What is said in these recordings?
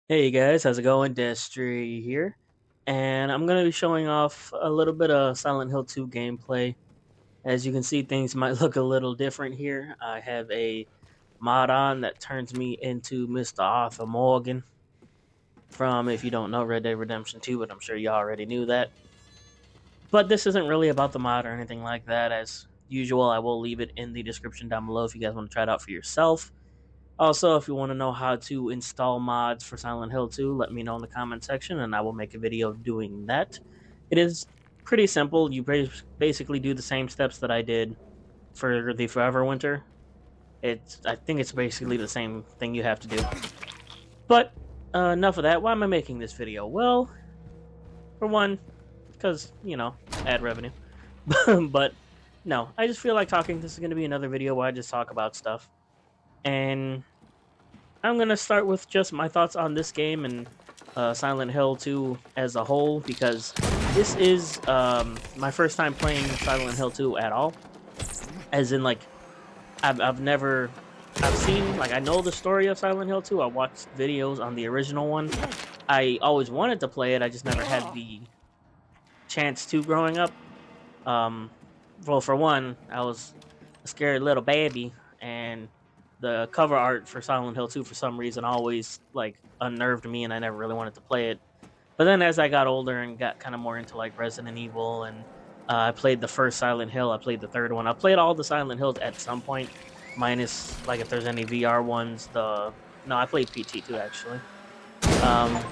Hey guys, how's it going? Destry here, and I'm going to be showing off a little bit of Silent Hill 2 gameplay. As you can see, things might look a little different here. I have a mod on that turns me into Mr. Arthur Morgan from, if you don't know, Red Dead Redemption 2, but I'm sure you already knew that. But this isn't really about the mod or anything like that. As usual, I will leave it in the description down below if you guys want to try it out for yourself. Also, if you want to know how to install mods for Silent Hill 2, let me know in the comment section and I will make a video doing that. It is pretty simple. You basically do the same steps that I did for the Forever Winter. I think it's basically the same thing you have to do. But enough of that. Why am I making this video? Well, for one, because, ad revenue. But no, I just feel like talking. This is going to be another video where I just talk about stuff. And I'm going to start with just my thoughts on this game and Silent Hill 2 as a whole, because this is my first time playing Silent Hill 2 at all. As in, like, I've seen, like, I know the story of Silent Hill 2. I watched videos on the original one. I always wanted to play it, I just never had the chance to growing up. Well, for one, I was a scared little baby, and the cover art for Silent Hill 2 for some reason always like unnerved me, and I never really wanted to play it. But then as I got older and got kind of more into like Resident Evil, and I played the first Silent Hill, I played the third one, I played all the Silent Hills at some point, minus like if there's any VR ones. No, I played PT2 actually. Um,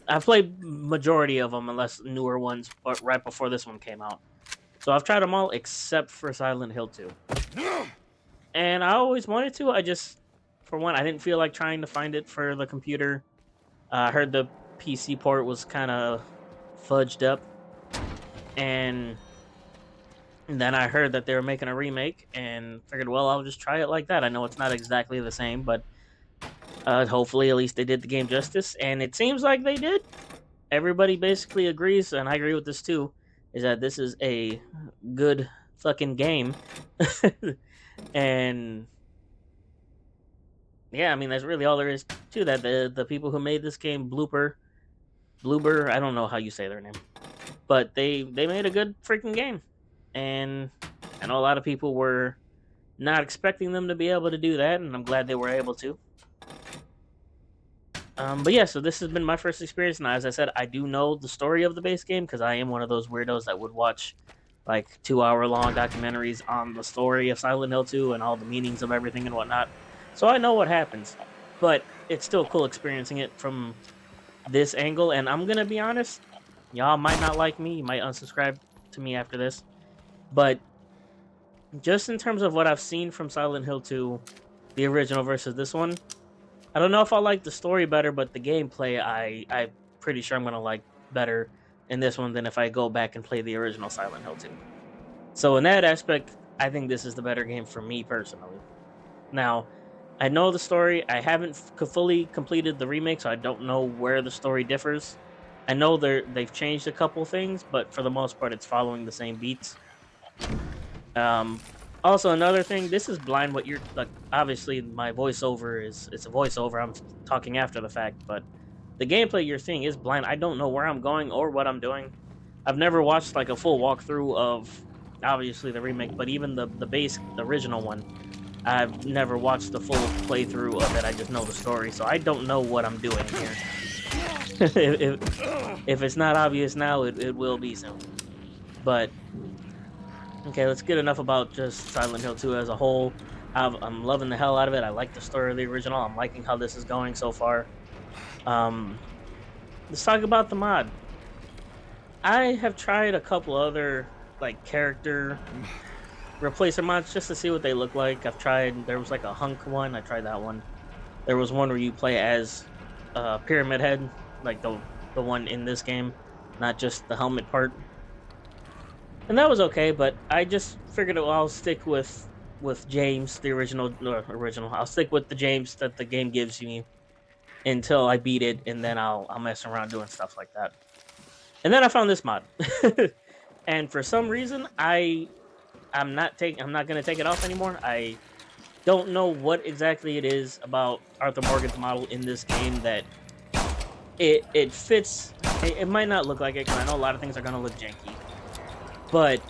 I played majority of them, unless newer ones, but right before this one came out. So I've tried them all except for Silent Hill 2. And I always wanted to. For one, I didn't feel like trying to find it for the computer. I heard the PC port was kind of fudged up, and then I heard that they were making a remake, and figured, well, I'll just try it like that. I know it's not exactly the same, but hopefully, at least they did the game justice, and it seems like they did. Everybody basically agrees, and I agree with this too, is that this is a good fucking game. And yeah, I mean that's really all there is to that. The people who made this game, Bloober, I don't know how you say their name, but they made a good freaking game, and I know a lot of people were not expecting them to be able to do that, and I'm glad they were able to. But yeah, so this has been my first experience. Now, as I said, I do know the story of the base game because I am one of those weirdos that would watch like 2 hour long documentaries on the story of Silent Hill 2 and all the meanings of everything and whatnot. So I know what happens, but it's still cool experiencing it from this angle. And I'm gonna be honest, y'all might not like me, you might unsubscribe to me after this, but just in terms of what I've seen from Silent Hill 2, the original versus this one, I don't know if I like the story better, but the gameplay I'm pretty sure I'm gonna like better in this one than if I go back and play the original Silent Hill 2. So in that aspect, I think this is the better game for me personally. Now, I know the story. I haven't fully completed the remake, so I don't know where the story differs. I know they've changed a couple things, but for the most part, it's following the same beats. Um, Also, another thing, this is blind. What you're like, obviously, my voiceover is it's a voiceover. I'm talking after the fact, but the gameplay you're seeing is blind. I don't know where I'm going or what I'm doing. I've never watched like a full walkthrough of obviously the remake, but even the base, the original one. I've never watched the full playthrough of it. I just know the story, so I don't know what I'm doing here. If it's not obvious now, it will be soon. But okay, let's get enough about just Silent Hill 2 as a whole. I'm loving the hell out of it. I like the story of the original. I'm liking how this is going so far. Um, let's talk about the mod. I have tried a couple other like character replacer mods just to see what they look like. There was like a hunk one. I tried that one. There was one where you play as Pyramid Head, like the one in this game, not just the helmet part. And that was okay, but I just figured I'll stick with James, the original. I'll stick with the James that the game gives me until I beat it, and then I'll mess around doing stuff like that. And then I found this mod, and for some reason I'm not gonna take it off anymore. I don't know what exactly it is about Arthur Morgan's model in this game that it fits. It might not look like it because I know a lot of things are gonna look janky, but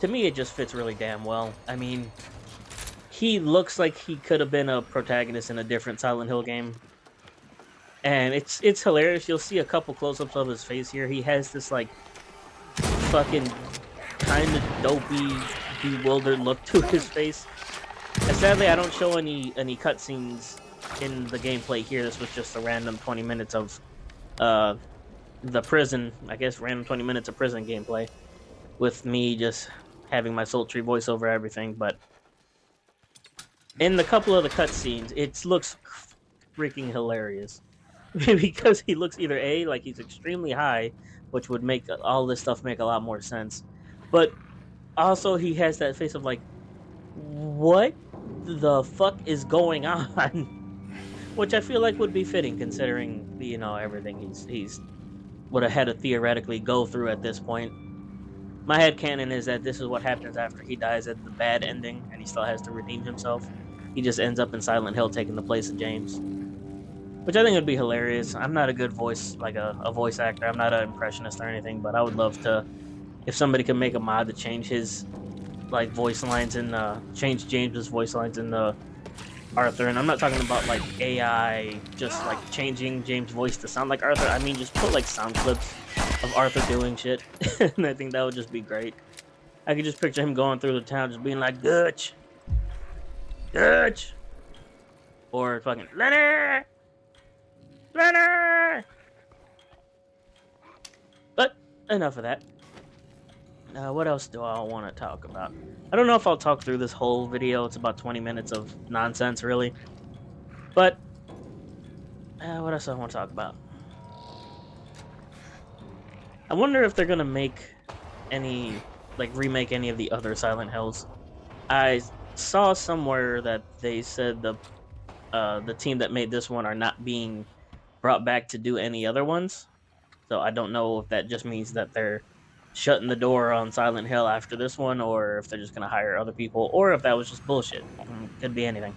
to me, it just fits really damn well. I mean, he looks like he could have been a protagonist in a different Silent Hill game, and it's hilarious. You'll see a couple close-ups of his face here. He has this like fucking kind of dopey, bewildered look to his face. And sadly, I don't show any cutscenes in the gameplay here. This was just a random 20 minutes of uh the prison. I guess random 20 minutes of prison gameplay with me just having my sultry voice over everything. But in the couple of the cutscenes, it looks freaking hilarious because he looks either a like he's extremely high, which would make all this stuff make a lot more sense, but also he has that face of like, what the fuck is going on? Which I feel like would be fitting considering everything he's would have had to theoretically go through at this point. My headcanon is that this is what happens after he dies at the bad ending and he still has to redeem himself. He just ends up in Silent Hill taking the place of James. Which I think would be hilarious. I'm not a good voice, like a voice actor. I'm not an impressionist or anything, but I would love to, if somebody could make a mod to change his like voice lines and change James's voice lines in the Arthur. And I'm not talking about like AI, just like changing James' voice to sound like Arthur. I mean, just put like sound clips of Arthur doing shit, and I think that would just be great. I could just picture him going through the town, just being like, "Dutch, Dutch," or fucking Leonard, Leonard. But enough of that. What else do I want to talk about? I don't know if I'll talk through this whole video. It's about 20 minutes of nonsense, really. But what else do I want to talk about? I wonder if they're gonna make remake any of the other Silent Hills. I saw somewhere that they said the team that made this one are not being brought back to do any other ones. So I don't know if that just means that they're shutting the door on Silent Hill after this one, or if they're just gonna hire other people, or if that was just bullshit. Could be anything.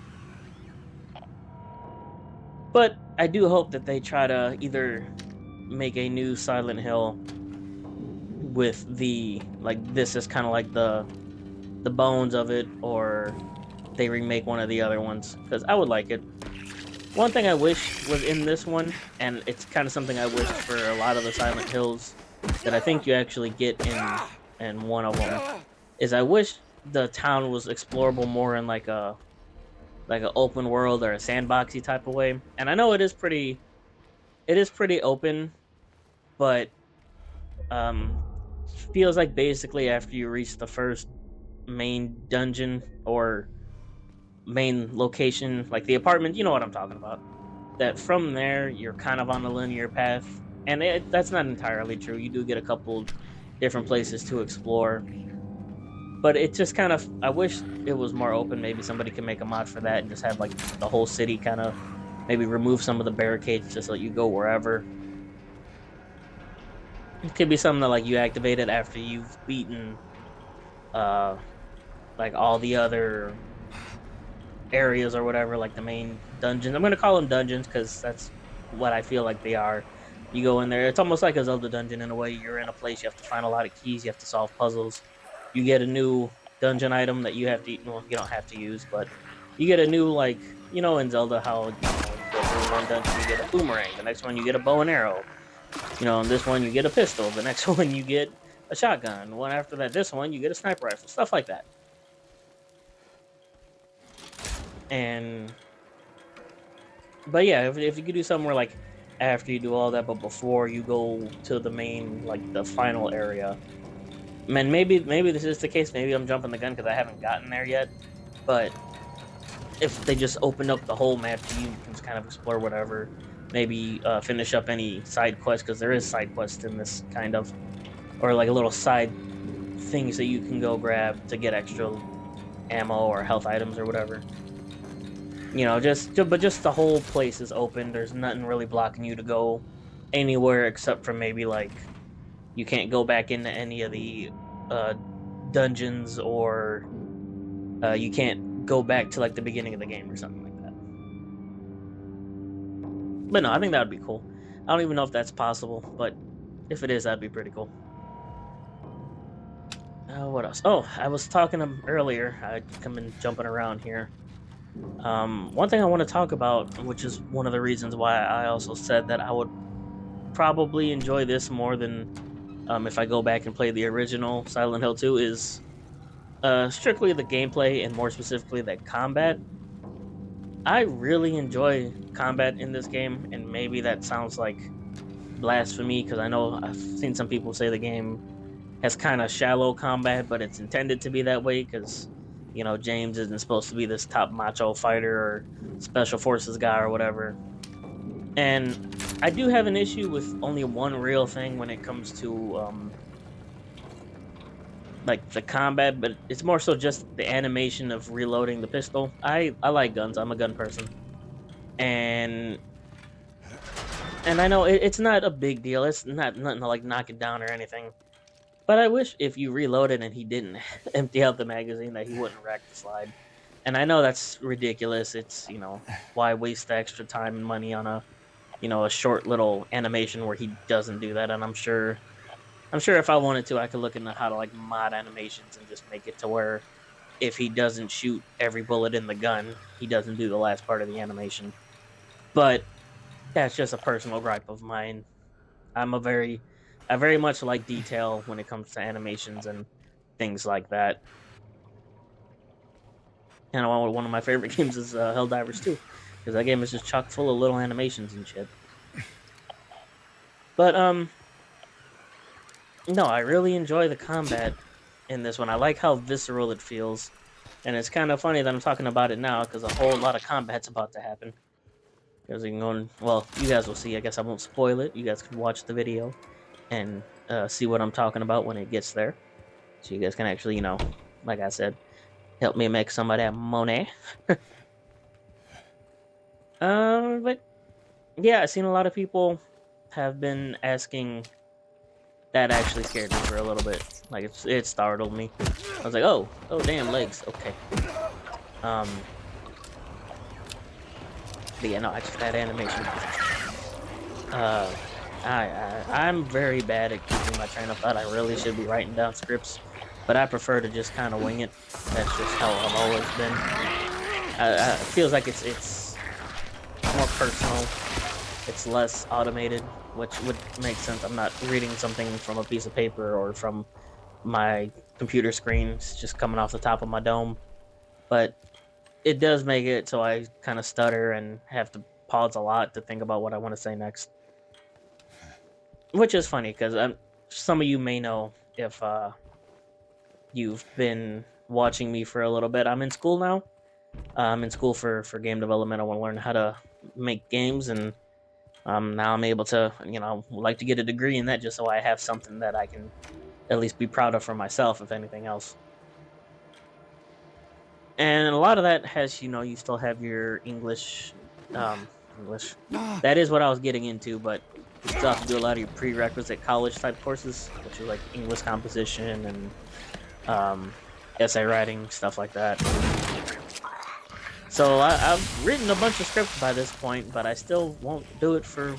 But I do hope that they try to either make a new Silent Hill with this is kind of like the bones of it, or they remake one of the other ones, because I would like it. One thing I wish was in this one, and it's kind of something I wish for a lot of the Silent Hills that I think you actually get in one of them, is I wish the town was explorable more in like an open world or a sandboxy type of way. And I know it is pretty open, but feels like basically after you reach the first main dungeon or main location, like the apartment, you know what I'm talking about, that from there you're kind of on a linear path. And that's not entirely true. You do get a couple different places to explore, but it just kind of, I wish it was more open. Maybe somebody can make a mod for that and just have like the whole city kind of, maybe remove some of the barricades just so you go wherever. It could be something that like you activate it after you've beaten like all the other areas or whatever, like the main dungeons. I'm gonna call them dungeons because that's what I feel like they are. You go in there, it's almost like a Zelda dungeon in a way. You're in a place, you have to find a lot of keys, you have to solve puzzles. You get a new dungeon item that you have to, well, you don't have to use, but you get a new, like, in Zelda, how, you go through one dungeon, you get a boomerang, the next one you get a bow and arrow. In this one you get a pistol, the next one you get a shotgun, the one after that, this one you get a sniper rifle, stuff like that. But yeah, if you could do somewhere like after you do all that, but before you go to the main, like the final area. Man, maybe this is the case. Maybe I'm jumping the gun because I haven't gotten there yet. But if they just open up the whole map to you, you can just kind of explore whatever. Maybe finish up any side quests, because there is side quests in this kind of, or like a little side things that you can go grab to get extra ammo or health items or whatever. But just the whole place is open. There's nothing really blocking you to go anywhere except for maybe like you can't go back into any of the dungeons, or you can't go back to like the beginning of the game or something like that. But no, I think that would be cool. I don't even know if that's possible, but if it is, that'd be pretty cool. What else? Oh, I was talking to him earlier. I come in jumping around here. One thing I want to talk about, which is one of the reasons why I also said that I would probably enjoy this more than if I go back and play the original Silent Hill 2, is strictly the gameplay and more specifically the combat. I really enjoy combat in this game, and maybe that sounds like blasphemy because I know I've seen some people say the game has kind of shallow combat, but it's intended to be that way because James isn't supposed to be this top macho fighter or special forces guy or whatever. And I do have an issue with only one real thing when it comes to like the combat, but it's more so just the animation of reloading the pistol. I like guns. I'm a gun person, and I know it's not a big deal. It's not nothing to like knock it down or anything. But I wish if you reloaded and he didn't empty out the magazine that he wouldn't rack the slide. And I know that's ridiculous. It's why waste the extra time and money on a short little animation where he doesn't do that. And I'm sure if I wanted to, I could look into how to like mod animations and just make it to where if he doesn't shoot every bullet in the gun, he doesn't do the last part of the animation. But that's just a personal gripe of mine. I'm a very, I very much like detail when it comes to animations and things like that. And one of my favorite games is Helldivers 2, because that game is just chock full of little animations and shit. But no, I really enjoy the combat in this one. I like how visceral it feels, and it's kind of funny that I'm talking about it now because a whole lot of combat's about to happen. Because you can go and, well, you guys will see. I guess I won't spoil it. You guys can watch the video and see what I'm talking about when it gets there. So you guys can actually, like I said, help me make some of that money. But yeah, I've seen a lot of people have been asking. That actually scared me for a little bit. Like it startled me. I was like, oh, damn legs. Okay. Um. But yeah, no, I just that animation. Uh, I'm very bad at keeping my train of thought. I really should be writing down scripts, but I prefer to just kind of wing it. That's just how I've always been. It feels like it's more personal. It's less automated, which would make sense. I'm not reading something from a piece of paper or from my computer screen. It's just coming off the top of my dome. But it does make it so I kind of stutter and have to pause a lot to think about what I want to say next. Which is funny because some of you may know if you've been watching me for a little bit. I'm in school now. I'm in school for game development. I want to learn how to make games, and now I'm able to, like to get a degree in that just so I have something that I can at least be proud of for myself, if anything else. And a lot of that has, you still have your English. English. That is what I was getting into, but you still have to do a lot of your prerequisite college type courses, which is like English composition and essay writing, stuff like that. So I've written a bunch of scripts by this point, but I still won't do it for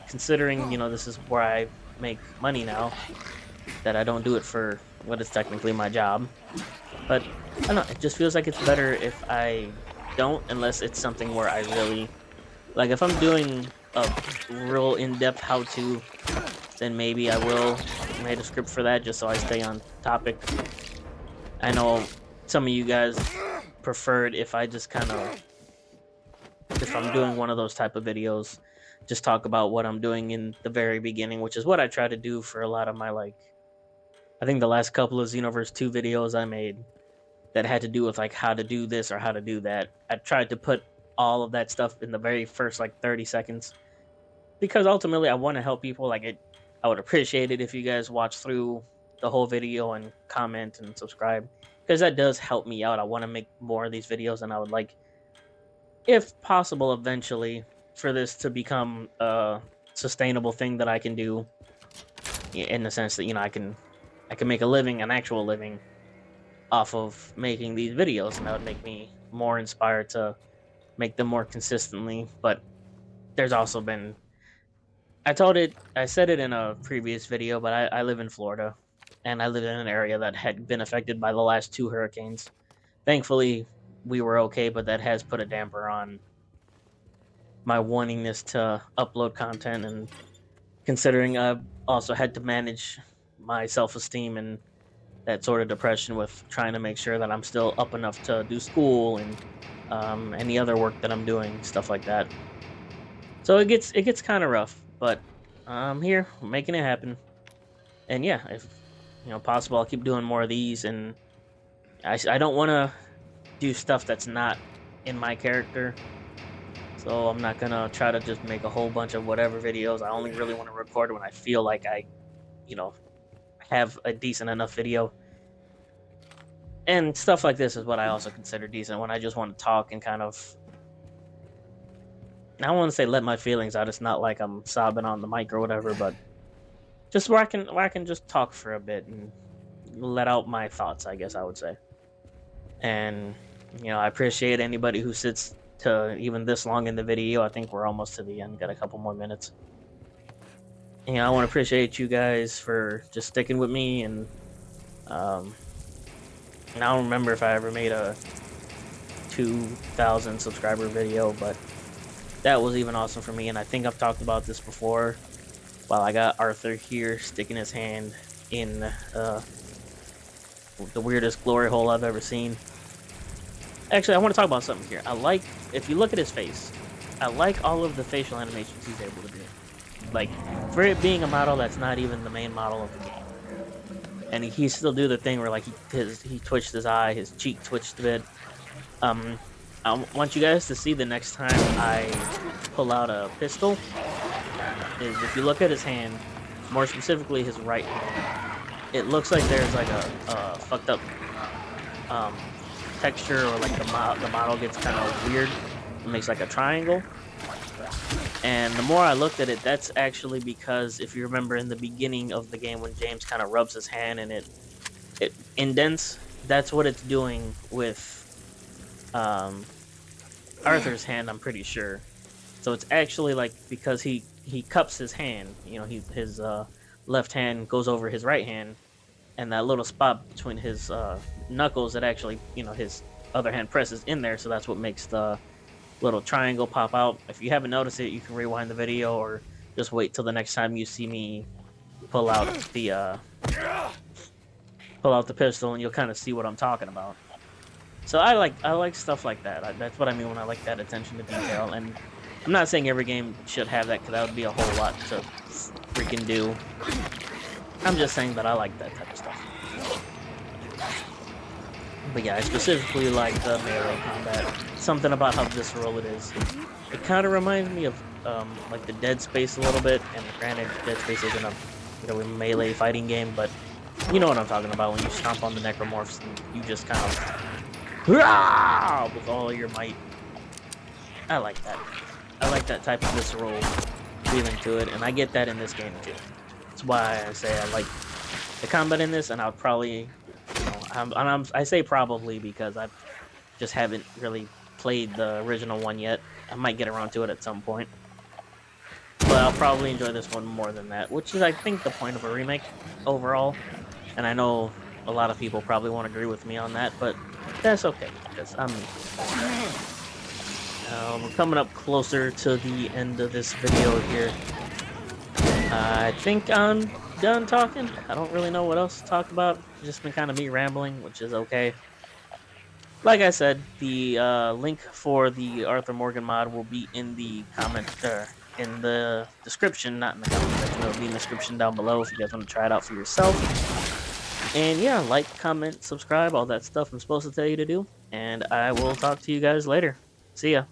considering, this is where I make money now, that I don't do it for what is technically my job. But I don't know, it just feels like it's better if I don't, unless it's something where I really, like if I'm doing a real in-depth how-to, then maybe I will write a script for that just so I stay on topic. I know some of you guys preferred if I just kind of, if I'm doing one of those type of videos, just talk about what I'm doing in the very beginning, which is what I try to do for a lot of my, like, I think the last couple of Xenoverse 2 videos I made that had to do with like how to do this or how to do that. I tried to put all of that stuff in the very first like 30 seconds because ultimately I want to help people. Like I would appreciate it if you guys watch through the whole video and comment and subscribe because that does help me out. I want to make more of these videos, and I would like, if possible, eventually for this to become a sustainable thing that I can do in the sense that I can make a living, an actual living, off of making these videos, and that would make me more inspired to make them more consistently. But there's also been I said it in a previous video, but I live in Florida, and I live in an area that had been affected by the last two hurricanes. Thankfully, we were okay, but that has put a damper on my wantingness to upload content, and considering I've also had to manage my self esteem and that sort of depression with trying to make sure that I'm still up enough to do school and any other work that I'm doing, stuff like that. So it gets kind of rough, but I'm here making it happen. And yeah, if possible, I'll keep doing more of these. And I don't want to do stuff that's not in my character. So I'm not gonna try to just make a whole bunch of whatever videos. I only really want to record when I feel like I, you know, have a decent enough video. And stuff like this is what I also consider decent when I just want to talk and kind of, I don't want to say let my feelings out. It's not like I'm sobbing on the mic or whatever, but just where I can just talk for a bit and let out my thoughts, I guess I would say. And I appreciate anybody who sits to even this long in the video. I think we're almost to the end. Got a couple more minutes. I want to appreciate you guys for just sticking with me. Um, and I don't remember if I ever made a 2,000 subscriber video, but that was even awesome for me. And I think I've talked about this before. While I got Arthur here sticking his hand in the weirdest glory hole I've ever seen. Actually, I want to talk about something here. If you look at his face, I like all of the facial animations he's able to do. Like, for it being a model that's not even the main model of the game. And he still do the thing where, like, he twitched his eye, his cheek twitched a bit. I want you guys to see the next time I pull out a pistol, is if you look at his hand, more specifically his right hand, it looks like there's like a fucked up texture, or like the model gets kind of weird. It makes like a triangle. And the more I looked at it, that's actually because if you remember in the beginning of the game when James kind of rubs his hand and it indents, that's what it's doing with Arthur's hand, I'm pretty sure. So it's actually like because he cups his hand, his left hand goes over his right hand, and that little spot between his knuckles that actually his other hand presses in there. So that's what makes the little triangle pop out. If you haven't noticed it, you can rewind the video or just wait till the next time you see me pull out the pistol, and you'll kind of see what I'm talking about. So I like stuff like that. That's what I mean when I like that attention to detail. And I'm not saying every game should have that, because that would be a whole lot to freaking do. I'm just saying that I like that type of stuff. But yeah, I specifically like the melee combat. Something about how visceral it is. It kind of reminds me of like the Dead Space a little bit. And granted, Dead Space isn't a melee fighting game, but you know what I'm talking about when you stomp on the necromorphs and you just kind of with all your might. I like that. I like that type of visceral feeling to it, and I get that in this game too. That's why I say I like the combat in this, and I'll probably, I say probably because I just haven't really played the original one yet. I might get around to it at some point, but I'll probably enjoy this one more than that, which is, I think, the point of a remake overall. And I know a lot of people probably won't agree with me on that, but that's okay, because we're coming up closer to the end of this video here. I think I'm done talking. I don't really know what else to talk about. It's just been kind of me rambling, which is okay. Like I said, the link for the Arthur Morgan mod will be in the in the description, not in the comment section. It'll be in the description down below if you guys want to try it out for yourself. And yeah, like, comment, subscribe, all that stuff I'm supposed to tell you to do. And I will talk to you guys later. See ya.